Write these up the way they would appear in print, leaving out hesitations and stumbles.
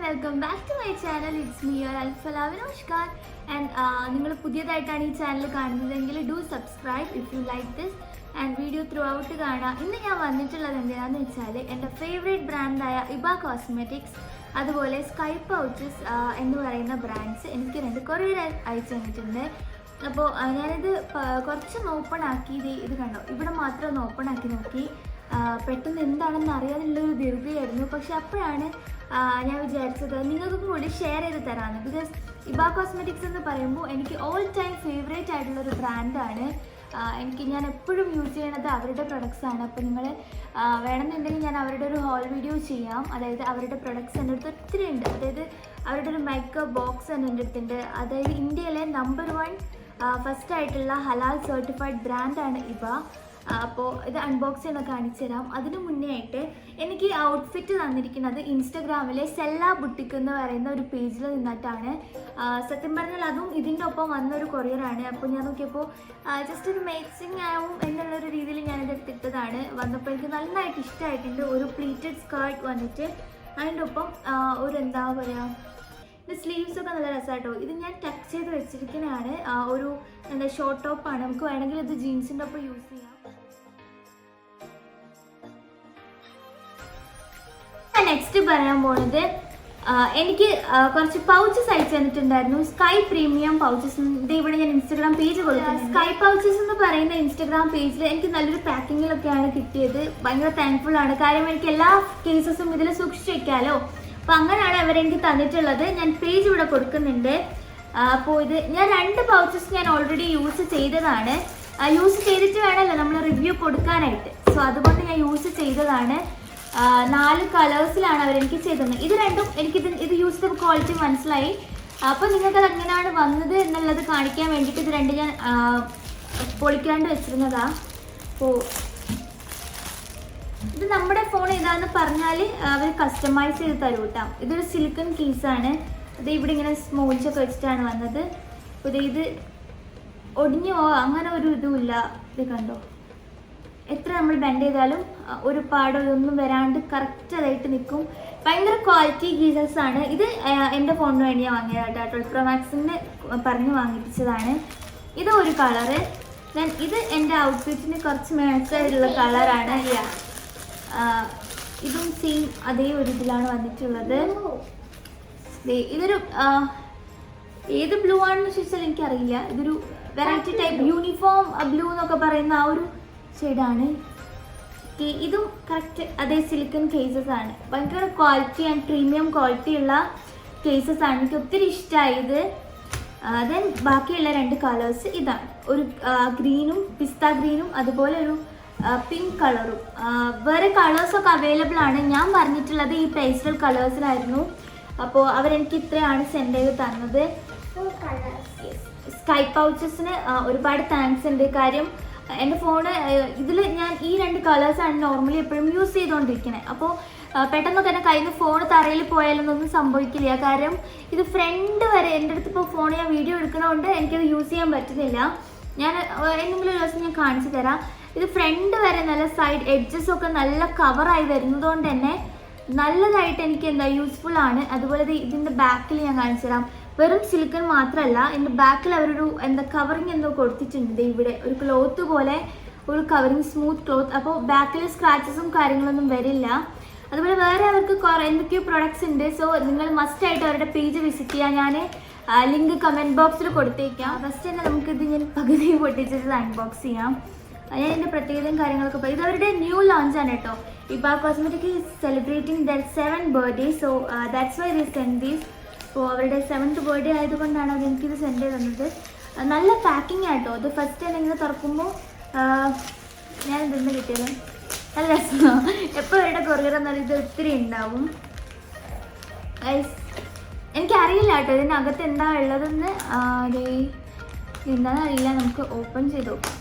welcome back to my channel. It's me, your Alfala Vinoshkar. And നിങ്ങൾ പുതിയതായിട്ടാണ് ഈ channel കാണുന്നതെങ്കിൽ do subscribe if you like this and video through out കാണാം. ഇന്ന് ഞാൻ വന്നിട്ടുള്ളത് എന്തിനാണെന്ന് വെച്ചാൽ എൻ്റെ ഫേവറേറ്റ് ബ്രാൻഡായ ഇബ കോസ്മെറ്റിക്സ് അതുപോലെ സ്കൈ പൗച്ചസ് എന്ന് പറയുന്ന ബ്രാൻഡ്സ് എനിക്ക് 2 കൊറിയർ അയച്ചു തന്നിട്ടുണ്ട്. അപ്പോൾ ഞാനിത് കുറച്ചൊന്ന് ഓപ്പൺ ആക്കി ഇത് കണ്ടോ, ഇവിടെ മാത്രം ഒന്ന് ഓപ്പൺ ആക്കി നോക്കി. പെട്ടെന്ന് എന്താണെന്ന് അറിയാനുള്ളൊരു ധൃതിയായിരുന്നു. പക്ഷെ അപ്പോഴാണ് ഞാൻ വിചാരിച്ചത് നിങ്ങൾക്കും കൂടി ഷെയർ ചെയ്ത് തരാമെന്ന്. ബിക്കോസ് ഇബ കോസ്മെറ്റിക്സ് എന്ന് പറയുമ്പോൾ എനിക്ക് ഓൾ ടൈം ഫേവറേറ്റ് ആയിട്ടുള്ളൊരു ബ്രാൻഡാണ്. ഞാൻ എപ്പോഴും യൂസ് ചെയ്യണത് അവരുടെ പ്രൊഡക്ട്സാണ്. അപ്പോൾ നിങ്ങൾ വേണമെന്നുണ്ടെങ്കിൽ ഞാൻ അവരുടെ ഒരു ഹോൾ വീഡിയോ ചെയ്യാം. അതായത് അവരുടെ പ്രൊഡക്ട്സ് എൻ്റെ അടുത്ത് ഒത്തിരി ഉണ്ട്. അതായത് അവരുടെ ഒരു മേക്കപ്പ് ബോക്സ് തന്നെ എൻ്റെ അടുത്തുണ്ട്. അതായത് ഇന്ത്യയിലെ നമ്പർ 1 ഫസ്റ്റ് ആയിട്ടുള്ള ഹലാൽ സർട്ടിഫൈഡ് ബ്രാൻഡാണ് ഇബ. അപ്പോൾ ഇത് അൺബോക്സ് ചെയ്യുന്ന കാണിച്ചു തരാം. അതിന് മുന്നേ ആയിട്ട് എനിക്ക് ഔട്ട്ഫിറ്റ് തന്നിരിക്കുന്നത് ഇൻസ്റ്റഗ്രാമിലെ സെല്ല ബുട്ടിക്ക് എന്ന് പറയുന്ന ഒരു പേജിൽ നിന്നിട്ടാണ്. സത്യം പറഞ്ഞാൽ അതും ഇതിൻ്റെ ഒപ്പം വന്നൊരു കൊറിയറാണ്. അപ്പോൾ ഞാൻ നോക്കിയപ്പോൾ ജസ്റ്റ് ഒരു മാച്ചിങ് ആവും എന്നുള്ളൊരു രീതിയിൽ ഞാനിത് എടുത്തിട്ടതാണ്. വന്നപ്പോൾ എനിക്ക് നന്നായിട്ട് ഇഷ്ടമായിട്ടുണ്ട്. ഒരു പ്ലീറ്റഡ് സ്കേർട്ട് വന്നിട്ട് അതിൻ്റെ ഒപ്പം ഒരു എന്താ പറയുക, ഇത് സ്ലീവ്സ് ഒക്കെ നല്ല രസമായിട്ടോ. ഇത് ഞാൻ ടച്ച് ചെയ്ത് വെച്ചിരിക്കുന്നതാണ്. ഒരു എന്താ ഷോർട്ട് ടോപ്പാണ്. നമുക്ക് വേണമെങ്കിൽ ഇത് ജീൻസിൻ്റെ ഒപ്പം യൂസ് ചെയ്യാം. നെക്സ്റ്റ് പറയാൻ പോണത് എനിക്ക് കുറച്ച് പൗച്ചസ് അയച്ചു തന്നിട്ടുണ്ടായിരുന്നു. Sky premium pouches. ഇവിടെ ഞാൻ ഇൻസ്റ്റഗ്രാം പേജ് കൊടുക്കുന്നത്. സ്കൈ പൗച്ചസ് എന്ന് പറയുന്ന ഇൻസ്റ്റഗ്രാം പേജിൽ എനിക്ക് നല്ലൊരു പാക്കിങ്ങിലൊക്കെയാണ് കിട്ടിയത്. ഭയങ്കര താങ്ക്ഫുൾ ആണ്. കാര്യം എനിക്ക് എല്ലാ കേസസും ഇതിൽ സൂക്ഷിച്ച് വെക്കാമല്ലോ. അപ്പോൾ അങ്ങനെയാണ് അവരെനിക്ക് തന്നിട്ടുള്ളത്. ഞാൻ പേജ് ഇവിടെ കൊടുക്കുന്നുണ്ട്. അപ്പോൾ ഇത് ഞാൻ 2 പൗച്ചസ് ഞാൻ ഓൾറെഡി യൂസ് ചെയ്തതാണ്. യൂസ് ചെയ്തിട്ട് വേണമല്ലോ നമ്മൾ റിവ്യൂ കൊടുക്കാനായിട്ട്. സോ അതുകൊണ്ട് ഞാൻ യൂസ് ചെയ്തതാണ്. 4 കളേഴ്സിലാണ് അവരെനിക്ക് ചെയ്തത്. ഇത് രണ്ടും ഇത് യൂസ് ചെയ്ത ക്വാളിറ്റി മനസ്സിലായി. അപ്പോൾ നിങ്ങൾക്കത് എങ്ങനെയാണ് വന്നത് എന്നുള്ളത് കാണിക്കാൻ വേണ്ടിയിട്ട് ഇത് 2 ഞാൻ പൊളിക്കാണ്ട് വെച്ചിരുന്നതാണ്. അപ്പോൾ ഇത് നമ്മുടെ ഫോൺ ഏതാണെന്ന് പറഞ്ഞാൽ അവർ കസ്റ്റമൈസ് ചെയ്ത് തരും കേട്ടോ. ഇതൊരു സിലിക്കൺ കേസാണ്. ഇത് ഇവിടെ ഇങ്ങനെ സ്മോൾച്ചൊക്കെ വെച്ചിട്ടാണ് വന്നത്. അപ്പോൾ ഇത് ഒടിഞ്ഞു പോവാ അങ്ങനെ ഒരു ഇതുമില്ല. ഇത് കണ്ടോ, എത്ര നമ്മൾ ബെൻഡ് ചെയ്താലും ഒരു പാടോ ഇതൊന്നും വരാണ്ട് കറക്റ്റ് അതായിട്ട് നിൽക്കും. ഭയങ്കര ക്വാളിറ്റി ഗീസേഴ്സ് ആണ്. ഇത് എൻ്റെ ഫോണിന് വേണ്ടി ഞാൻ വാങ്ങിയതാണ് കേട്ടോ. 12 Pro Maxന് പറഞ്ഞ് വാങ്ങിപ്പിച്ചതാണ്. ഇത് ഒരു കളറ്. ദെൻ ഇത് എൻ്റെ ഔട്ട്ഫിറ്റിന് കുറച്ച് മാച്ചായിട്ടുള്ള കളറാണ്. ഇതും സെയിം അതേ ഒരു ഇതിലാണ് വന്നിട്ടുള്ളത്. ഇതൊരു ഏത് ബ്ലൂ ആണെന്ന് ചോദിച്ചാൽ എനിക്കറിയില്ല. ഇതൊരു വെറൈറ്റി ടൈപ്പ് യൂണിഫോം ബ്ലൂ എന്നൊക്കെ പറയുന്ന ആ ഒരു ഷെയ്ഡാണ്. ഇതും കറക്റ്റ് അതേ സിലിക്കൺ കേസസ് ആണ്. ഭയങ്കര ക്വാളിറ്റി ആൻഡ് പ്രീമിയം ക്വാളിറ്റി ഉള്ള കേസസ് ആണ്. എനിക്ക് ഒത്തിരി ഇഷ്ടമായത്. ദെൻ ബാക്കിയുള്ള 2 കളേഴ്സ് ഇതാണ്. ഒരു ഗ്രീനും പിസ്ത ഗ്രീനും അതുപോലെ ഒരു പിങ്ക് കളറും. വേറെ കളേഴ്സൊക്കെ അവൈലബിൾ ആണ്. ഞാൻ പറഞ്ഞിട്ടുള്ളത് ഈ പേസ്റ്റൽ കളേഴ്സിലായിരുന്നു. അപ്പോൾ അവരെനിക്ക് ഇത്രയാണ് സെൻഡ് ചെയ്ത് തന്നത്. സ്കൈ പൗച്ചസിന് ഒരുപാട് താങ്ക്സ് ഉണ്ട്. കാര്യം എൻ്റെ ഫോണ് ഇതിൽ ഞാൻ ഈ 2 കളേഴ്സാണ് നോർമലി എപ്പോഴും യൂസ് ചെയ്തുകൊണ്ടിരിക്കുന്നത്. അപ്പോൾ പെട്ടെന്ന് തന്നെ കയ്യിൽ നിന്ന് ഫോൺ തറയിൽ പോയാലൊന്നും സംഭവിക്കില്ല. കാര്യം ഇത് ഫ്രണ്ട് വരെ എൻ്റെ അടുത്ത് ഇപ്പോൾ ഫോൺ ഞാൻ വീഡിയോ എടുക്കണതുകൊണ്ട് എനിക്കത് യൂസ് ചെയ്യാൻ പറ്റുന്നില്ല. ഞാൻ എന്തെങ്കിലും ഒരു ദിവസം ഞാൻ കാണിച്ചു തരാം. ഇത് ഫ്രണ്ട് വരെ നല്ല സൈഡ് എഡ്ജസൊക്കെ നല്ല കവറായി വരുന്നതുകൊണ്ട് തന്നെ നല്ലതായിട്ട് എനിക്ക് യൂസ്ഫുൾ ആണ്. അതുപോലെ ഇതിൻ്റെ ബാക്കിൽ ഞാൻ കാണിച്ചു തരാം. വെറും സിലിക്കൺ മാത്രമല്ല, ഇതിൻ്റെ ബാക്കിൽ അവരൊരു കവറിങ് എന്തോ കൊടുത്തിട്ടുണ്ട്. ഇവിടെ ഒരു ക്ലോത്ത് പോലെ ഒരു കവറിങ്, സ്മൂത്ത് ക്ലോത്ത്. അപ്പോൾ ബാക്കിൽ സ്ക്രാച്ചസും കാര്യങ്ങളൊന്നും വരില്ല. അതുപോലെ വേറെ അവർക്ക് എന്തൊക്കെയോ പ്രൊഡക്ട്സ് ഉണ്ട്. സോ നിങ്ങൾ മസ്റ്റായിട്ട് അവരുടെ പേജ് വിസിറ്റ് ചെയ്യുക. ഞാൻ ലിങ്ക് കമൻറ്റ് ബോക്സിൽ കൊടുത്തേക്കാം. ഫസ്റ്റ് തന്നെ നമുക്കിത് ഞാൻ പകുതി പൊട്ടിച്ചിട്ട് അൺബോക്സ് ചെയ്യാം. ഞാൻ ഇതിൻ്റെ പ്രത്യേകതയും കാര്യങ്ങളൊക്കെ പറയും. ഇത് അവരുടെ ന്യൂ ലോഞ്ചാണ് കേട്ടോ. Iba cosmetic is celebrating their 7th birthday. So that's why they send these. അപ്പോൾ അവരുടെ 7th ബർത്ത്ഡേ ആയതുകൊണ്ടാണ് അതെനിക്കിത് സെൻഡ് ചെയ്ത് തന്നത്. നല്ല പാക്കിംഗ് ആട്ടോ. ഇത് ഫസ്റ്റ് തന്നെ ഇങ്ങനെ തുറക്കുമ്പോൾ ഞാൻ ഇതൊന്ന് കിട്ടിയത് നല്ല രസമാണ്. എപ്പോൾ അവരുടെ കൊറിയർ എന്നാൽ ഇത് ഒത്തിരി ഉണ്ടാവും. എനിക്കറിയില്ല കേട്ടോ ഇതിനകത്ത് എന്താ ഉള്ളതെന്ന്. എന്താണെന്ന് അറിയില്ല. നമുക്ക് ഓപ്പൺ ചെയ്ത് നോക്കാം.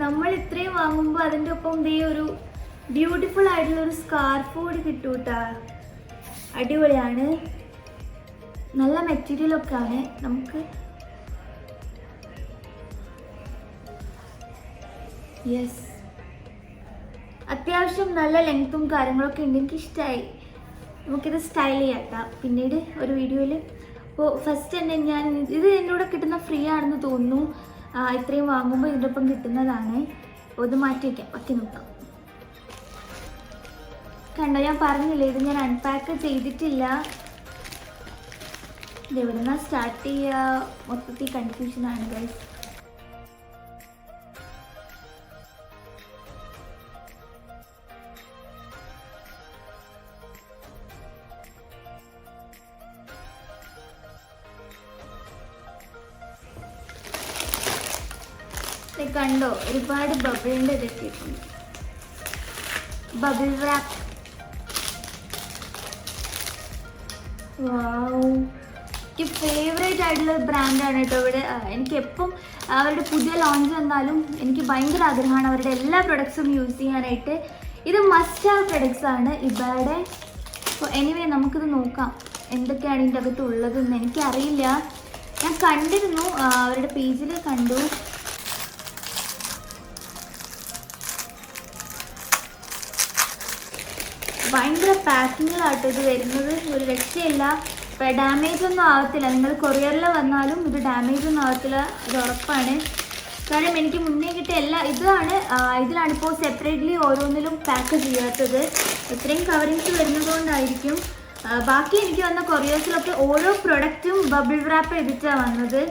നമ്മൾ ഇത്രയും വാങ്ങുമ്പോൾ അതിൻ്റെ ഒപ്പം ഒരു ബ്യൂട്ടിഫുൾ ആയിട്ടുള്ളൊരു സ്കാർഫ് കൂടി കിട്ടും കേട്ടോ. അടിപൊളിയാണ്. നല്ല മെറ്റീരിയലൊക്കെ ആണ്. നമുക്ക് യെസ്, അത്യാവശ്യം നല്ല ലെങ്ത്തും കാര്യങ്ങളൊക്കെ ഉണ്ട്, എനിക്ക് ഇഷ്ടമായി. നമുക്കിത് സ്റ്റൈൽ ചെയ്യാം പിന്നീട് ഒരു വീഡിയോയിൽ. അപ്പോൾ ഫസ്റ്റ് തന്നെ ഞാൻ ഇത് എന്നോട് കിട്ടുന്ന ഫ്രീ ആണെന്ന് തോന്നുന്നു. ഇത്രയും വാങ്ങുമ്പോൾ ഇതിൻ്റെ ഒപ്പം കിട്ടുന്നതാണ്. അപ്പോൾ ഇത് മാറ്റി വയ്ക്കാം, ബാക്കി നോക്കാം. കണ്ടോ, ഞാൻ പറഞ്ഞില്ലേ ഇത് ഞാൻ അൺപാക്ക് ചെയ്തിട്ടില്ല. ഇത് എവിടെ നിന്നാ സ്റ്റാർട്ട് ചെയ്യുക, മൊത്തത്തിൽ കൺഫ്യൂഷനാണ് ഗൈസ്. കണ്ടോ, ഒരുപാട് ബബിളിൻ്റെ ഇതെത്തിയിട്ടുണ്ട്. Bubble rap. വാവ്, എനിക്ക് ഫേവറേറ്റ് ആയിട്ടുള്ള ബ്രാൻഡാണ് കേട്ടോ. ഇവിടെ എനിക്ക് എപ്പം അവരുടെ പുതിയ ലോഞ്ച് വന്നാലും എനിക്ക് ഭയങ്കര ആഗ്രഹമാണ് അവരുടെ എല്ലാ പ്രൊഡക്ട്സും യൂസ് ചെയ്യാനായിട്ട്. ഇത് മസ്റ്റ് ഹാവ് പ്രൊഡക്ട്സ് ആണ് ഇബയുടെ. അപ്പോൾ എനിവേ നമുക്കിത് നോക്കാം എന്തൊക്കെയാണ് ഇതിൻ്റെ അകത്ത് ഉള്ളതെന്ന്. എനിക്കറിയില്ല, ഞാൻ കണ്ടിരുന്നു, അവരുടെ പേജിൽ കണ്ടു. ഭയങ്കര പാക്കിങ്ങിലാട്ടോ ഇത് വരുന്നത്, ഒരു രക്ഷയില്ല. ഡാമേജ് ഒന്നും ആവത്തില്ല, നിങ്ങൾ കൊറിയറിൽ വന്നാലും ഇത് ഡാമേജ് ഒന്നും ആവത്തില്ല, അത് ഉറപ്പാണ്. കാരണം എനിക്ക് മുന്നേ കിട്ടിയ ഇതിലാണിപ്പോൾ സെപ്പറേറ്റ്ലി ഓരോന്നിലും പാക്ക് ചെയ്യാത്തത്. ഇത്രയും കവറിങ്സ് വരുന്നത് കൊണ്ടായിരിക്കും. ബാക്കി എനിക്ക് വന്ന കൊറിയേഴ്സിലൊക്കെ ഓരോ പ്രൊഡക്റ്റും ബബിൾ റാപ്പ് ചെയ്തിട്ടാണ് വന്നത്.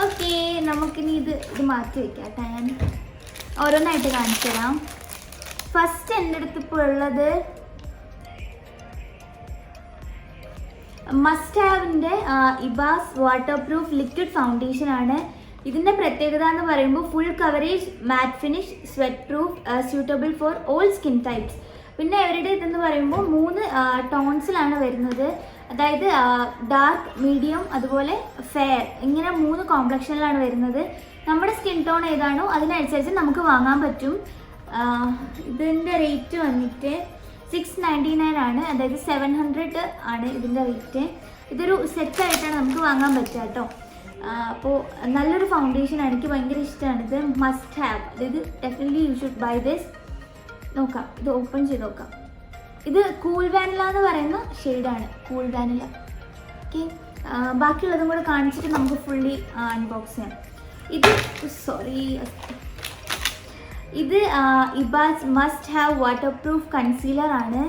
ഓക്കെ, നമുക്കിനി ഇത് മാറ്റി വയ്ക്കാം കേട്ടോ. ഞാൻ ഓരോന്നായിട്ട് കാണിച്ചു തരാം. ഫസ്റ്റ് എൻ്റെ അടുത്ത് ഇപ്പോൾ ഉള്ളത് മസ്റ്റ് ഹാവിൻ്റെ Iba's water proof liquid foundation ആണ്. ഇതിൻ്റെ പ്രത്യേകത എന്ന് പറയുമ്പോൾ full coverage, matte finish, sweat proof, suitable for all skin types. പിന്നെ അവരുടെ ഇതെന്ന് പറയുമ്പോൾ 3 ടോൺസിലാണ് വരുന്നത്. അതായത് ഡാർക്ക്, മീഡിയം, അതുപോലെ ഫെയർ, ഇങ്ങനെ 3 കോംപ്ലക്ഷനിലാണ് വരുന്നത്. നമ്മുടെ സ്കിൻ ടോൺ ഏതാണോ അതിനനുസരിച്ച് നമുക്ക് വാങ്ങാൻ പറ്റും. ഇതിൻ്റെ റേറ്റ് വന്നിട്ട് 699 ആണ്, അതായത് 700 ആണ് ഇതിൻ്റെ റേറ്റ്. ഇതൊരു സെറ്റായിട്ടാണ് നമുക്ക് വാങ്ങാൻ പറ്റുക കേട്ടോ. അപ്പോൾ നല്ലൊരു ഫൗണ്ടേഷനാണ്, എനിക്ക് ഭയങ്കര ഇഷ്ടമാണ് ഇത്. മസ്റ്റ് ഹാവ്, അതായത് definitely you should buy this. നോക്കാം, ഇത് ഓപ്പൺ ചെയ്ത് നോക്കാം. ഇത് കൂൾ വാനില എന്ന് പറയുന്ന ഷെയ്ഡാണ്, കൂൾ വാനില. ഓക്കെ, ബാക്കിയുള്ളതും കൂടെ കാണിച്ചിട്ട് നമുക്ക് ഫുള്ളി അൺബോക്സ് ചെയ്യാം. ഇത് Iba's must have water proof concealer ആണ്.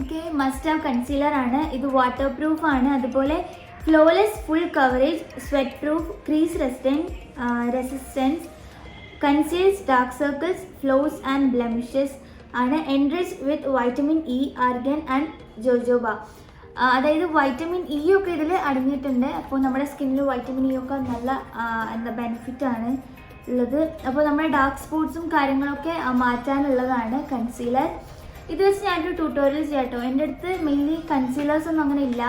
ഓക്കെ, മസ്റ്റ് ഹാവ് കൺസീലർ ആണ്. ഇത് വാട്ടർ പ്രൂഫ് ആണ്, അതുപോലെ flawless, full coverage, sweat proof, crease resistance, conceals dark circles, flaws and blemishes ആണ്. Enriched with vitamin E, argan and jojoba. അതായത് vitamin E ഒക്കെ ഇതിൽ അടങ്ങിയിട്ടുണ്ട്. അപ്പോൾ നമ്മുടെ സ്കിന്നിൽ വൈറ്റമിൻ ഇ ഒക്കെ നല്ല ബെനിഫിറ്റാണ് ഉള്ളത്. അപ്പോൾ നമ്മുടെ ഡാർക്ക് സ്പോട്ട്സും കാര്യങ്ങളൊക്കെ മാറ്റാനുള്ളതാണ് കൺസീലർ. ഇത് വെച്ച് ഞാനൊരു ട്യൂട്ടോറിയൽ ചെയ്യാം കേട്ടോ. എൻ്റെ അടുത്ത് മെയിൻലി കൺസീലേഴ്സ് ഒന്നും അങ്ങനെ ഇല്ല.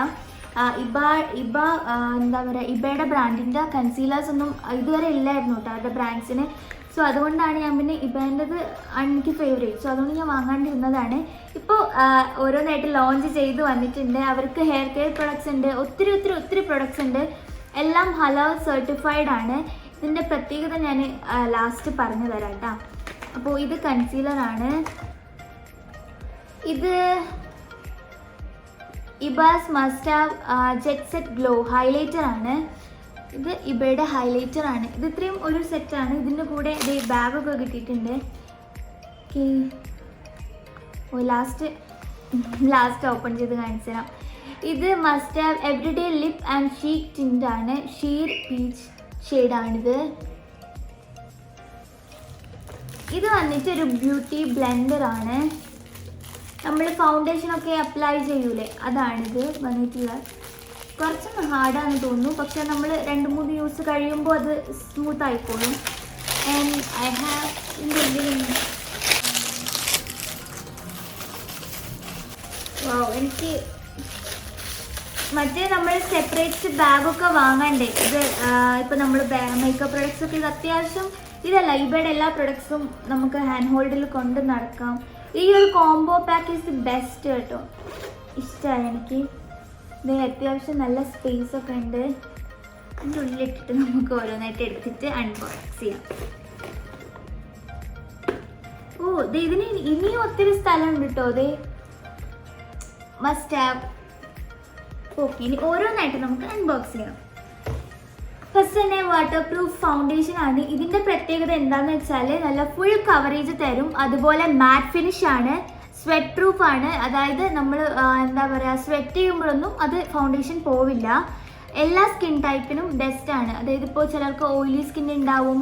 എന്താ പറയുക, ഇബയുടെ ബ്രാൻഡിൻ്റെ കൺസീലേഴ്സ് ഒന്നും ഇതുവരെ ഇല്ലായിരുന്നു കേട്ടോ അവരുടെ ബ്രാൻഡ്സിന്. സോ അതുകൊണ്ടാണ് ഞാൻ പിന്നെ ഇബേൻ്റെത് എനിക്ക് ഫേവറേറ്റ്. സോ അതുകൊണ്ട് ഞാൻ വാങ്ങാണ്ടിരുന്നതാണ്. ഇപ്പോൾ ഓരോന്നായിട്ട് ലോഞ്ച് ചെയ്ത് വന്നിട്ടുണ്ട്. അവർക്ക് ഹെയർ കെയർ പ്രൊഡക്ട്സ് ഉണ്ട്, ഒത്തിരി പ്രൊഡക്ട്സ് ഉണ്ട്. എല്ലാം ഹലാൽ സർട്ടിഫൈഡ് ആണ്. ഇതിൻ്റെ പ്രത്യേകത ഞാൻ ലാസ്റ്റ് പറഞ്ഞു തരാം കേട്ടോ. അപ്പോൾ ഇത് കൺസീലറാണ്. ഇത് Iba's must have jet set glow highlighter ആണ്. ഇത് ഇബയുടെ ഹൈലൈറ്റർ ആണ്. ഇത് ഇത്രയും ഒരു സെറ്റാണ്. ഇതിൻ്റെ കൂടെ ഇത് ബാഗൊക്കെ കിട്ടിയിട്ടുണ്ട്. ഓക്കെ, ലാസ്റ്റ് ഓപ്പൺ ചെയ്ത് കാണിച്ചു തരാം. ഇത് must have everyday lip and cheek tint ആണ്. ഷീർ പീച്ച് ഷെയ്ഡാണിത്. ഇത് വന്നിട്ട് ഒരു ബ്യൂട്ടി ബ്ലെൻഡർ ആണ്. നമ്മൾ ഫൗണ്ടേഷനൊക്കെ അപ്ലൈ ചെയ്യൂലേ, അതാണിത് വന്നിട്ടുള്ളത്. കുറച്ചൊന്ന് ഹാർഡാണെന്ന് തോന്നുന്നു, പക്ഷെ നമ്മൾ 2-3 യൂസ് കഴിയുമ്പോൾ അത് സ്മൂത്ത് ആയിക്കോളും. ആൻഡ് ഐ ഹാവ് എനിക്ക് മറ്റേ നമ്മൾ സെപ്പറേറ്റ് ബാഗൊക്കെ വാങ്ങണ്ടേ. ഇത് ഇപ്പോൾ നമ്മൾ മേക്കപ്പ് പ്രൊഡക്ട്സ് ഒക്കെ ഇത് അത്യാവശ്യം ഇതല്ല, ഇബയുടെ എല്ലാ പ്രൊഡക്ട്സും നമുക്ക് ഹാൻഡ് ഹോൾഡിൽ കൊണ്ട് നടക്കാം. ഈ ഒരു combo pack is the best കേട്ടോ, ഇഷ്ടമായി എനിക്ക്. ഇത് അത്യാവശ്യം നല്ല സ്പേസ് ഒക്കെ ഉണ്ട്. അതിൻ്റെ ഉള്ളിലിട്ടിട്ട് നമുക്ക് ഓരോന്നായിട്ട് എടുത്തിട്ട് അൺബോക്സ് ചെയ്യാം. ഓ ഇത് ഇതിന് ഇനിയും ഒത്തിരി സ്ഥലമുണ്ട് കേട്ടോ. ഇത് മസ്റ്റ് ഹാവ്. ഓക്കെ, ഇനി ഓരോന്നായിട്ട് നമുക്ക് അൺബോക്സ് ചെയ്യാം. ഫസ്റ്റ് തന്നെ വാട്ടർ പ്രൂഫ് ഫൗണ്ടേഷൻ ആണ്. ഇതിൻ്റെ പ്രത്യേകത എന്താണെന്ന് വെച്ചാൽ നല്ല ഫുൾ കവറേജ് തരും. അതുപോലെ മാറ്റ് ഫിനിഷ് ആണ്, സ്വെറ്റ് പ്രൂഫ് ആണ്. അതായത് നമ്മൾ എന്താ പറയുക, സ്വെറ്റ് ചെയ്യുമ്പോഴൊന്നും അത് ഫൗണ്ടേഷൻ പോവില്ല. എല്ലാ സ്കിൻ ടൈപ്പിനും ബെസ്റ്റ് ആണ്. അതായത് ഇപ്പോൾ ചിലർക്ക് ഓയിലി സ്കിൻ ഉണ്ടാവും,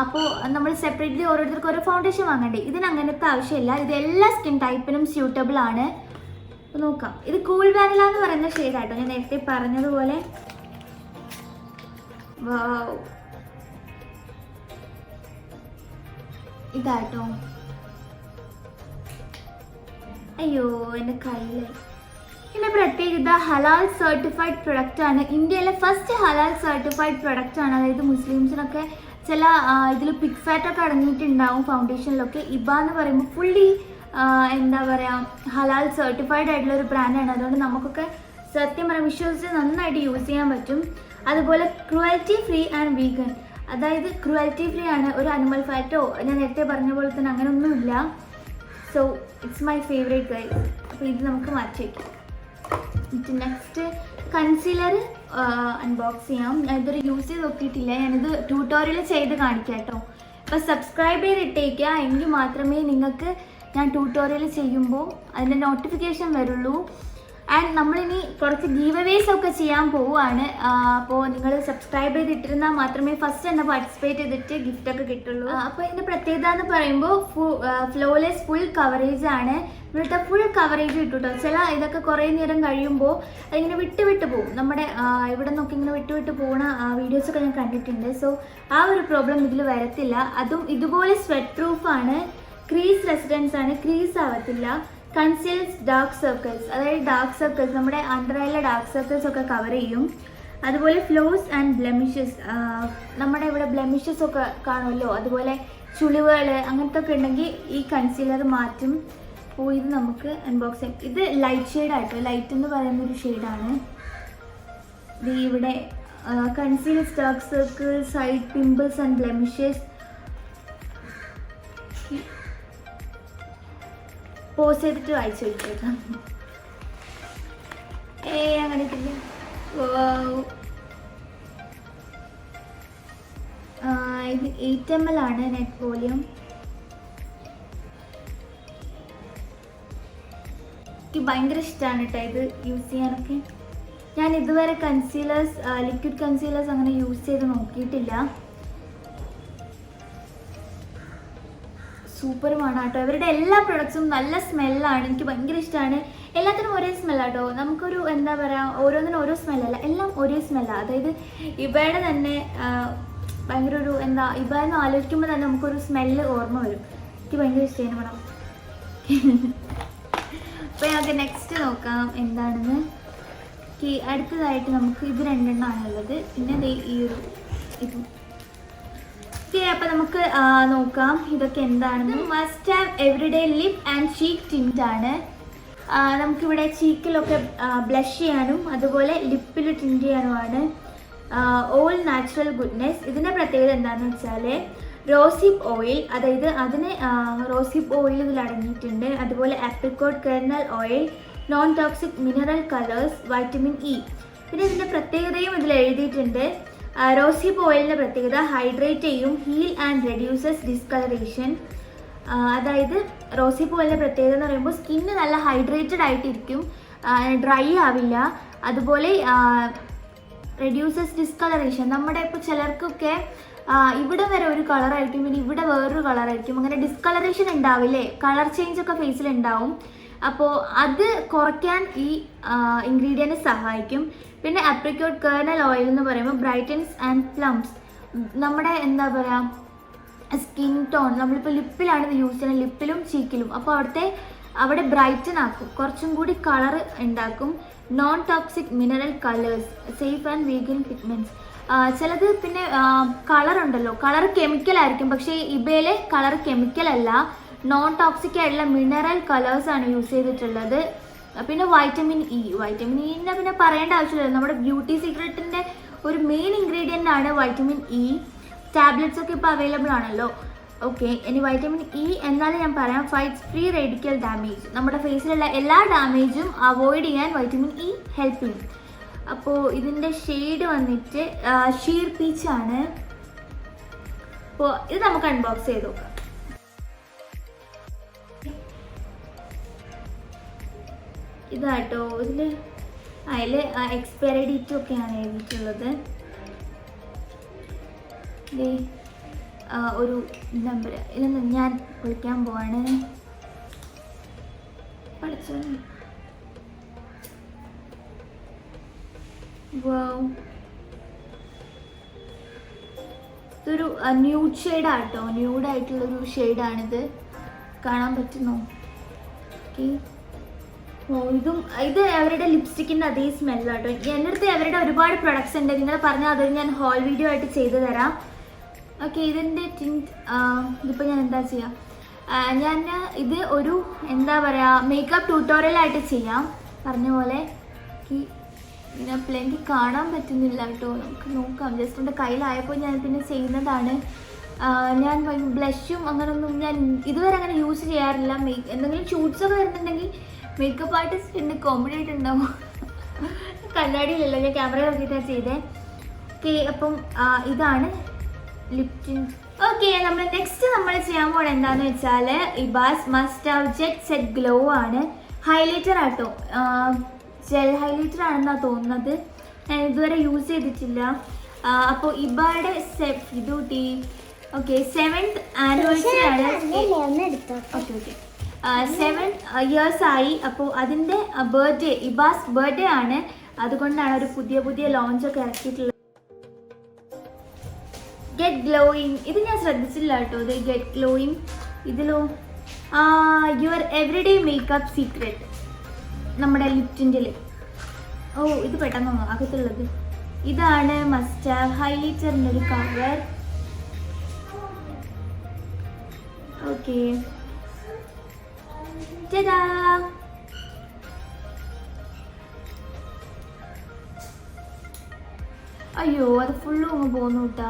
അപ്പോൾ നമ്മൾ സെപ്പറേറ്റ്ലി ഓരോരുത്തർക്ക് ഓരോ ഫൗണ്ടേഷൻ വാങ്ങണ്ടേ. ഇതിന് അങ്ങനത്തെ ആവശ്യമില്ല. ഇത് എല്ലാ സ്കിൻ ടൈപ്പിനും സ്യൂട്ടബിൾ ആണ്. അപ്പോൾ നോക്കാം. ഇത് കൂൾ വാനില എന്ന് പറയുന്ന ഷെയ്ഡാട്ടോ, ഞാൻ നേരത്തെ പറഞ്ഞതുപോലെ. വാവ്, ഇതാട്ടോ. അയ്യോ എൻ്റെ കയ്യിൽ. ഇതിൻ്റെ പ്രത്യേകത ഹലാൽ സർട്ടിഫൈഡ് പ്രൊഡക്റ്റ് ആണ്. ഇന്ത്യയിലെ ഫസ്റ്റ് ഹലാൽ സർട്ടിഫൈഡ് പ്രൊഡക്റ്റ് ആണ്. അതായത് മുസ്ലിംസിനൊക്കെ ചില ഇതിൽ പിഗ് ഫാറ്റ് ഒക്കെ അടങ്ങിയിട്ടുണ്ടാവും ഫൗണ്ടേഷനിലൊക്കെ. ഇബ എന്ന് പറയുമ്പോൾ ഫുള്ളി എന്താ പറയുക, ഹലാൽ സർട്ടിഫൈഡ് ആയിട്ടുള്ള ഒരു ബ്രാൻഡാണ്. അതുകൊണ്ട് നമുക്കൊക്കെ സത്യം പറയാം വിശ്വസിച്ച് നന്നായിട്ട് യൂസ് ചെയ്യാൻ പറ്റും. അതുപോലെ ക്രുവൽറ്റി ഫ്രീ ആൻഡ് വീഗൻ, അതായത് ക്രുവൽറ്റി ഫ്രീ ആണ്. ഒരു അനിമൽ ഫാറ്റോ ഞാൻ നേരത്തെ പറഞ്ഞ പോലെ തന്നെ അങ്ങനെയൊന്നുമില്ല. So it's my favourite guys. അപ്പോൾ ഇത് നമുക്ക് മാറ്റി വയ്ക്കാം. എന്നിട്ട് നെക്സ്റ്റ് കൺസീലർ അൺബോക്സ് ചെയ്യാം. ഞാനിതൊരു യൂസ് ചെയ്ത് നോക്കിയിട്ടില്ല, ഞാനിത് ട്യൂട്ടോറിയൽ ചെയ്ത് കാണിക്കാം കേട്ടോ. അപ്പോൾ സബ്സ്ക്രൈബ് ചെയ്തിട്ടേക്കുക, എങ്കിൽ മാത്രമേ നിങ്ങൾക്ക് ഞാൻ ട്യൂട്ടോറിയൽ ചെയ്യുമ്പോൾ അതിൻ്റെ നോട്ടിഫിക്കേഷൻ വരുള്ളൂ. ആൻഡ് നമ്മളിനി കുറച്ച് ഗീവ് അവേസ് ഒക്കെ ചെയ്യാൻ പോവുകയാണ്. അപ്പോൾ നിങ്ങൾ സബ്സ്ക്രൈബ് ചെയ്തിട്ടിരുന്നാൽ മാത്രമേ ഫസ്റ്റ് തന്നെ പാർട്ടിസിപ്പേറ്റ് ചെയ്തിട്ട് ഗിഫ്റ്റൊക്കെ കിട്ടുള്ളൂ. അപ്പോൾ ഇതിൻ്റെ പ്രത്യേകത എന്ന് പറയുമ്പോൾ ഫ്ലോലെസ് ഫുൾ കവറേജ് ആണ്. ഇവിടുത്തെ ഫുൾ കവറേജ് കിട്ടും കേട്ടോ. ചില ഇതൊക്കെ കുറേ നേരം കഴിയുമ്പോൾ അതിങ്ങനെ വിട്ട് പോകും. നമ്മുടെ ഇവിടെ നോക്കി ഇങ്ങനെ വിട്ട് പോകുന്ന വീഡിയോസൊക്കെ ഞാൻ കണ്ടിട്ടുണ്ട്. സോ ആ ഒരു പ്രോബ്ലം ഇതിൽ വരത്തില്ല. അതും ഇതുപോലെ സ്വെറ്റ് പ്രൂഫാണ്, ക്രീസ് റെസിസ്റ്റൻസ് ആണ്, ക്രീസ് ആവത്തില്ല. കൺസീൽസ് ഡാർക്ക് സർക്കിൾസ്, അതായത് ഡാർക്ക് സർക്കിൾസ്, നമ്മുടെ അണ്ടർ ഐയിലെ ഡാർക്ക് സർക്കിൾസ് ഒക്കെ കവർ ചെയ്യും. അതുപോലെ ഫ്ലോസ് ആൻഡ് ബ്ലെമിഷസ്, നമ്മുടെ ഇവിടെ ബ്ലെമിഷസ് ഒക്കെ കാണുമല്ലോ, അതുപോലെ ചുളിവുകൾ അങ്ങനത്തെ ഒക്കെ ഉണ്ടെങ്കിൽ ഈ കൺസീലർ മാറ്റും. അപ്പോൾ ഇത് നമുക്ക് അൺബോക്സ് ചെയ്യാം. ഇത് ലൈറ്റ് ഷെയ്ഡായിട്ട്, ലൈറ്റ് എന്ന് പറയുന്നൊരു ഷെയ്ഡാണ്. ഇത് ഇവിടെ conceals dark circles, side pimples and blemishes. Pause ചെയ്തിട്ട് വായിച്ചു വെച്ചേക്കാം. അങ്ങനെ ഇട്ടില്ല. ഇത് 8 ml ആണ് നെറ്റ് വോളിയം. എനിക്ക് ഭയങ്കര ഇഷ്ടമാണ് കേട്ടോ ഇത് യൂസ് ചെയ്യാനൊക്കെ. ഞാൻ ഇതുവരെ കൺസീലേഴ്സ്, ലിക്വിഡ് കൺസീലേഴ്സ് അങ്ങനെ യൂസ് ചെയ്ത് നോക്കിയിട്ടില്ല. സൂപ്പറുമാണ് കേട്ടോ. ഇവരുടെ എല്ലാ പ്രൊഡക്ട്സും നല്ല സ്മെല്ലാണ്, എനിക്ക് ഭയങ്കര ഇഷ്ടമാണ്. എല്ലാത്തിനും ഒരേ സ്മെല്ലാട്ടോ. നമുക്കൊരു എന്താ പറയുക, ഓരോന്നിനും ഓരോ സ്മെല്ലല്ല, എല്ലാം ഒരേ സ്മെല്ലാണ്. അതായത് ഇവയുടെ തന്നെ ഭയങ്കര ഒരു എന്താ, ഇവയെന്ന് ആലോചിക്കുമ്പോൾ തന്നെ നമുക്കൊരു സ്മെല്ല് ഓർമ്മ വരും. എനിക്ക് ഭയങ്കര ഇഷ്ടമാണ് വേണം. അപ്പോൾ ഞങ്ങൾക്ക് നെക്സ്റ്റ് നോക്കാം എന്താണെന്ന്. അടുത്തതായിട്ട് നമുക്ക് ഇത് 2 എണ്ണമാണുള്ളത്. പിന്നെ ഈ ഒരു ഇതും. അപ്പോൾ നമുക്ക് നോക്കാം ഇതൊക്കെ എന്താണെന്ന്. Must have everyday lip and cheek tint ആണ്. നമുക്കിവിടെ ചീക്കിലൊക്കെ ബ്ലഷ് ചെയ്യാനും അതുപോലെ ലിപ്പിൽ ടിൻറ്റ് ചെയ്യാനുമാണ്. All natural goodness. ഇതിൻ്റെ പ്രത്യേകത എന്താണെന്ന് വെച്ചാൽ റോസിപ്പ് ഓയിൽ, അതായത് അതിന് റോസിപ്പ് ഓയിൽ ഇതിൽ അടങ്ങിയിട്ടുണ്ട്. അതുപോലെ apricot kernel oil, non toxic mineral colours, vitamin E. പിന്നെ ഇതിൻ്റെ പ്രത്യേകതയും ഇതിൽ എഴുതിയിട്ടുണ്ട്. റോസിപ്പ് ഓയിലിൻ്റെ പ്രത്യേകത ഹൈഡ്രേറ്റ് ചെയ്യും, ഹീൽ ആൻഡ് റെഡ്യൂസസ് ഡിസ്കളറേഷൻ. അതായത് റോസിപ്പ് ഓയിലിൻ്റെ പ്രത്യേകത എന്ന് പറയുമ്പോൾ സ്കിന്ന് നല്ല ഹൈഡ്രേറ്റഡ് ആയിട്ടിരിക്കും, ഡ്രൈ ആവില്ല. അതുപോലെ റെഡ്യൂസസ് ഡിസ്കളറേഷൻ. നമ്മുടെ ഇപ്പോൾ ചിലർക്കൊക്കെ ഇവിടെ വരെ ഒരു കളറായിരിക്കും, പിന്നെ ഇവിടെ വേറൊരു കളറായിരിക്കും, അങ്ങനെ ഡിസ്കളറേഷൻ ഉണ്ടാവില്ലേ, കളർ ചേഞ്ച് ഒക്കെ ഫേസിൽ ഉണ്ടാവും. അപ്പോൾ അത് കുറയ്ക്കാൻ ഈ ഇൻഗ്രീഡിയൻറ്റ് സഹായിക്കും. പിന്നെ ആപ്രിക്കോട്ട് കെർണൽ ഓയിൽ എന്ന് പറയുമ്പോൾ ബ്രൈറ്റൻസ് ആൻഡ് പ്ലംസ്. നമ്മുടെ എന്താ പറയുക സ്കിൻ ടോൺ, നമ്മളിപ്പോൾ ലിപ്പിലാണ് ഇത് യൂസ് ചെയ്യുന്നത്, ലിപ്പിലും ചീക്കിലും. അപ്പോൾ അവിടെ ബ്രൈറ്റൻ ആക്കും, കുറച്ചും കൂടി കളർ ഉണ്ടാക്കും. Non toxic mineral colours, safe and vegan pigments. ചിലത് പിന്നെ കളർ ഉണ്ടല്ലോ, കളർ കെമിക്കൽ ആയിരിക്കും, പക്ഷേ ഇബയിലെ കളർ കെമിക്കൽ അല്ല, നോൺ ടോക്സിക് ആയിട്ടുള്ള മിനറൽ കളേഴ്സാണ് യൂസ് ചെയ്തിട്ടുള്ളത്. പിന്നെ വൈറ്റമിൻ ഇനെ പിന്നെ പറയേണ്ട ആവശ്യമില്ല, നമ്മുടെ ബ്യൂട്ടി സീക്രട്ടിൻ്റെ ഒരു മെയിൻ ഇൻഗ്രീഡിയൻ്റ് ആണ് വൈറ്റമിൻ ഇ. ടാബ്ലറ്റ്സ് ഒക്കെ ഇപ്പോൾ അവൈലബിൾ ആണല്ലോ. ഓക്കെ, ഇനി വൈറ്റമിൻ ഇ എന്നാലും ഞാൻ പറയാം, ഫൈറ്റ്സ് ഫ്രീ റേഡിക്കൽ ഡാമേജ്. നമ്മുടെ ഫേസിലുള്ള എല്ലാ ഡാമേജും അവോയ്ഡ് ചെയ്യാൻ വൈറ്റമിൻ ഇ ഹെൽപ്പ് ചെയ്യും. അപ്പോൾ ഇതിൻ്റെ ഷെയ്ഡ് വന്നിട്ട് ഷീർ പീച്ചാണ്. അപ്പോൾ ഇത് നമുക്ക് അൺബോക്സ് ചെയ്ത് നോക്കാം. ഇതാട്ടോ, അതിൽ എക്സ്പയറി ഡേറ്റും ഒക്കെയാണ് എഴുതിയിട്ടുള്ളത്. ഒരു നമ്പർ ഇതൊന്ന് ഞാൻ വിളിക്കാൻ പോവാണ്. പഠിച്ചോ, ഇതൊരു ന്യൂഡ് ഷെയ്ഡാട്ടോ, ന്യൂഡായിട്ടുള്ളൊരു ഷെയ്ഡാണിത്. കാണാൻ പറ്റുന്നോ? ഓക്കെ. ഇത് അവരുടെ ലിപ്സ്റ്റിക്കിൻ്റെ അതേ സ്മെല്ലാട്ടോ. എൻ്റെ അടുത്ത് അവരുടെ ഒരുപാട് പ്രൊഡക്ട്സ് ഉണ്ട്, നിങ്ങൾ പറഞ്ഞാൽ അത് ഞാൻ ഹോൾ വീഡിയോ ആയിട്ട് ചെയ്തു തരാം. ഓക്കെ, ഇതിൻ്റെ ടിൻറ്റ് ഇതിപ്പോൾ ഞാൻ എന്താ ചെയ്യുക, ഞാൻ ഇത് ഒരു എന്താ പറയുക മേക്കപ്പ് ട്യൂട്ടോറിയലായിട്ട് ചെയ്യാം. പറഞ്ഞ പോലെ എനിക്ക് കാണാൻ പറ്റുന്നില്ല കേട്ടോ, നമുക്ക് നോക്കാം. ജസ്റ്റ് എൻ്റെ കയ്യിലായപ്പോൾ ഞാൻ പിന്നെ ചെയ്യുന്നതാണ്. ഞാൻ ബ്ലഷും അങ്ങനെയൊന്നും ഞാൻ ഇതുവരെ അങ്ങനെ യൂസ് ചെയ്യാറില്ല. എന്തെങ്കിലും ഷൂട്ട്സൊക്കെ വരുന്നുണ്ടെങ്കിൽ മേക്കപ്പ് ആർട്ടിസ്റ്റ് ഉണ്ട്, കോമഡി ആയിട്ടുണ്ടാവും. കണ്ണാടിയിലല്ലോ, ഞാൻ ക്യാമറ നോക്കിയിട്ടാണ് ചെയ്തേ. ഓക്കെ, അപ്പം ഇതാണ് ലിപ് ടിൻറ്റ്. ഓക്കെ, നമ്മൾ നെക്സ്റ്റ് നമ്മൾ ചെയ്യാൻ പോകുന്നത് എന്താണെന്ന് വെച്ചാൽ Iba's must have jet set glow ആണ്. ഹൈലൈറ്റർ ആട്ടോ, ജെൽ ഹൈലൈറ്റർ ആണെന്നാണ് തോന്നുന്നത്. ഞാൻ ഇതുവരെ യൂസ് ചെയ്തിട്ടില്ല. അപ്പോൾ ഇബായുടെ ഇതൂട്ടി ഓക്കെ 7th ആനിവേഴ്സറി ആണ്. ഓക്കെ 7 years ആയി. അപ്പോൾ അതിൻ്റെ ബർത്ത്ഡേ, ഇബാസ് ബർത്ത്ഡേ ആണ്. അതുകൊണ്ടാണ് ഒരു പുതിയ ലോഞ്ചൊക്കെ ഇറക്കിയിട്ടുള്ളത്. ഗെറ്റ് ഗ്ലോയിങ്, ഇത് ഞാൻ ശ്രദ്ധിച്ചില്ല കേട്ടോ. ഇത് ഗെറ്റ് ഗ്ലോയിങ്, ഇതിലോ യുവർ എവറിഡേ മേക്കപ്പ് സീക്രട്ട്, നമ്മുടെ ലിപ് ടിൻറ്റിൽ. ഇത് പെട്ടെന്ന് അകത്തുള്ളത് ഇതാണ് മസ്റ്റ് ഹാവ് ഹൈലൈറ്ററിൻ്റെ ഒരു കവർ. ഓക്കെ, അയ്യോ അത് ഫുള്ളും അങ്ങ് പോന്നു കേട്ടാ.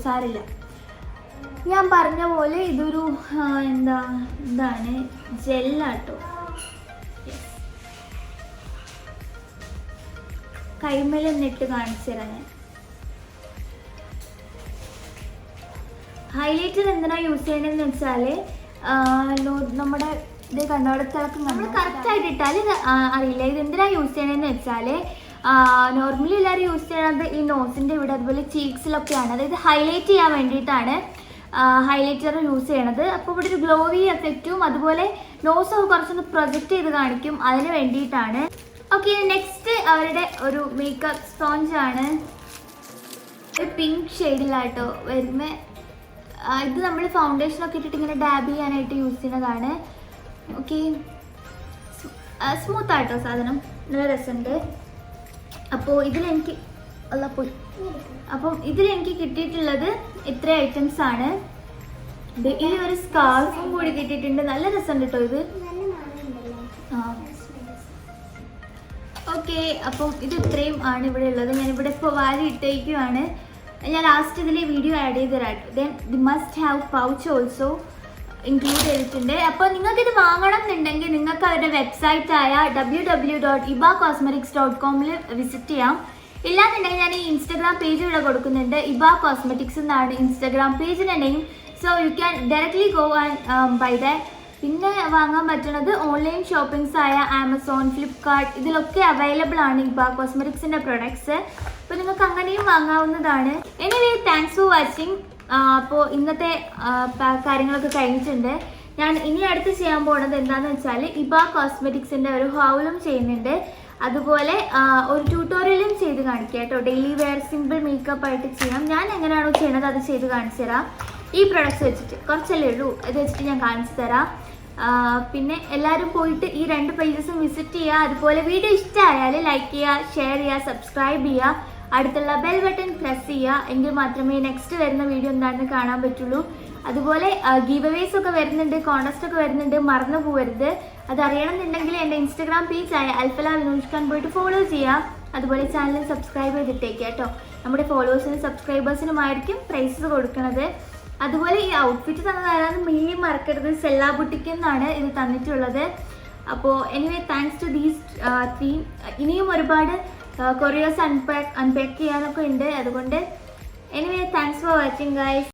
സാരില്ല, ഞാൻ പറഞ്ഞ പോലെ ഇതൊരു ഇതാണ് ജെല്ലാട്ടോ. കൈമേൽ എന്നിട്ട് കാണിച്ചു തരാം ഞാൻ. ഹൈലൈറ്റർ എന്തിനാ യൂസ് ചെയ്യണമെന്ന് വെച്ചാൽ നമ്മുടെ ഇത് കണ്ണോടത്തിളക്കം നമ്മൾ കറക്റ്റായിട്ട് ഇട്ടാൽ ഇത് അറിയില്ല. ഇത് എന്തിനാ യൂസ് ചെയ്യണമെന്ന് വെച്ചാൽ നോർമലി എല്ലാവരും യൂസ് ചെയ്യണത് ഈ നോസിൻ്റെ ഇവിടെ അതുപോലെ ചീക്സിലൊക്കെയാണ്. അതായത് ഹൈലൈറ്റ് ചെയ്യാൻ വേണ്ടിയിട്ടാണ് ഹൈലൈറ്റർ യൂസ് ചെയ്യണത്. അപ്പോൾ ഇവിടെ ഒരു ഗ്ലോവി എഫക്റ്റും അതുപോലെ നോസ് കുറച്ചൊന്ന് പ്രൊജക്റ്റ് ചെയ്ത് കാണിക്കും, അതിന് വേണ്ടിയിട്ടാണ്. ഓക്കെ, നെക്സ്റ്റ് അവരുടെ ഒരു മേക്കപ്പ് സ്പോഞ്ചാണ്. ഒരു പിങ്ക് ഷെയ്ഡിലാട്ടോ വരുന്ന. ഇത് നമ്മൾ ഫൗണ്ടേഷനൊക്കെ ഇട്ടിട്ട് ഇങ്ങനെ ഡാബ് ചെയ്യാനായിട്ട് യൂസ് ചെയ്യുന്നതാണ്. ഓക്കെ, സ്മൂത്തായിട്ടോ സാധനം, നല്ല രസമുണ്ട്. അപ്പോൾ ഇതിലെനിക്ക് കിട്ടിയിട്ടുള്ളത് ഇത്ര ഐറ്റംസ് ആണ്. ഈ ഒരു സ്കാർഫും കൂടി കിട്ടിയിട്ടുണ്ട്, നല്ല രസമുണ്ട് കേട്ടോ ഇത്. ഓക്കെ, അപ്പം ഇത് ഇത്രയും ആണ് ഇവിടെ ഉള്ളത്. ഞാനിവിടെ ഇപ്പോൾ വാരി ഇട്ടേക്കുവാണ്. ഞാൻ ലാസ്റ്റ് ഇതിൽ വീഡിയോ ആഡ് ചെയ്ത് തരാം. Then the must have pouch also include ചെയ്തിട്ടുണ്ട്. അപ്പോൾ നിങ്ങൾക്കിത് വാങ്ങണം എന്നുണ്ടെങ്കിൽ നിങ്ങൾക്ക് അവരുടെ വെബ്സൈറ്റായ www.ibacosmetics.com വിസിറ്റ് ചെയ്യാം. ഇല്ലാന്നുണ്ടെങ്കിൽ ഞാൻ ഈ ഇൻസ്റ്റാഗ്രാം പേജ് ഇവിടെ കൊടുക്കുന്നുണ്ട്. ഇബ കോസ്മെറ്റിക്സ് എന്നാണ് ഇൻസ്റ്റാഗ്രാം പേജിൻ്റെ name. So you can directly go and buy that. പിന്നെ വാങ്ങാൻ പറ്റുന്നത് ഓൺലൈൻ ഷോപ്പിംഗ്സ് ആയ ആമസോൺ, ഫ്ലിപ്കാർട്ട്, ഇതിലൊക്കെ അവൈലബിൾ ആണ് ഇബ കോസ്മെറ്റിക്സിൻ്റെ പ്രൊഡക്ട്സ്. അപ്പോൾ നിങ്ങൾക്ക് അങ്ങനെയും വാങ്ങാവുന്നതാണ്. Anyway, thanks for watching. അപ്പോൾ ഇന്നത്തെ കാര്യങ്ങളൊക്കെ കഴിഞ്ഞിട്ടുണ്ട്. ഞാൻ ഇനി അടുത്ത് ചെയ്യാൻ പോകുന്നത് എന്താണെന്ന് വെച്ചാൽ ഇബ കോസ്മെറ്റിക്സിൻ്റെ ഒരു ഹൗലും ചെയ്യുന്നുണ്ട്. അതുപോലെ ഒരു ട്യൂട്ടോറിയലും ചെയ്ത് കാണിക്കുക കേട്ടോ. ഡെയിലി വെയർ സിമ്പിൾ മേക്കപ്പ് ആയിട്ട് ചെയ്യാം. ഞാൻ എങ്ങനെയാണോ ചെയ്യണത് അത് ചെയ്ത് കാണിച്ചു തരാം. ഈ പ്രൊഡക്ട്സ് വെച്ചിട്ട് കുറച്ചല്ലേ ഉള്ളൂ, ഇത് വെച്ചിട്ട് ഞാൻ കാണിച്ചു തരാം. പിന്നെ എല്ലാവരും പോയിട്ട് ഈ 2 പേജസും വിസിറ്റ് ചെയ്യുക. അതുപോലെ വീഡിയോ ഇഷ്ടമായാൽ ലൈക്ക് ചെയ്യുക, ഷെയർ ചെയ്യുക, സബ്സ്ക്രൈബ് ചെയ്യുക. അടുത്തുള്ള ബെൽ ബട്ടൺ പ്രസ് ചെയ്യുക. എങ്കിൽ മാത്രമേ നെക്സ്റ്റ് വരുന്ന വീഡിയോ എന്താണെന്ന് കാണാൻ പറ്റുള്ളൂ. അതുപോലെ ഗീവ് അവേസ് ഒക്കെ വരുന്നുണ്ട്, കോൺടെസ്റ്റ് ഒക്കെ വരുന്നുണ്ട്, മറന്നു പോകരുത്. അതറിയണമെന്നുണ്ടെങ്കിൽ എൻ്റെ ഇൻസ്റ്റാഗ്രാം പേജായ അൽഫല വിനോഷ് ഖാൻ പോയിട്ട് ഫോളോ ചെയ്യുക. അതുപോലെ ചാനൽ സബ്സ്ക്രൈബ് ചെയ്തിട്ടേക്കുക കേട്ടോ. നമ്മുടെ ഫോളോവേഴ്സിനും സബ്സ്ക്രൈബേഴ്സിനുമായിരിക്കും പ്രൈസസ് കൊടുക്കുന്നത്. അതുപോലെ ഈ ഔട്ട്ഫിറ്റ് തന്നതാരാണ് മെയിൻ മറക്കരുത്, സെല്ലാ ബുട്ടിക്ക് എന്നാണ് ഇത് തന്നിട്ടുള്ളത്. അപ്പോൾ എനിവേ താങ്ക്സ് ടു ദീസ് 3. ഇനിയും ഒരുപാട് കൊറിയേഴ്സ് അൺപാക്ക് ചെയ്യാനൊക്കെ ഉണ്ട്. അതുകൊണ്ട് anyway thanks for watching guys.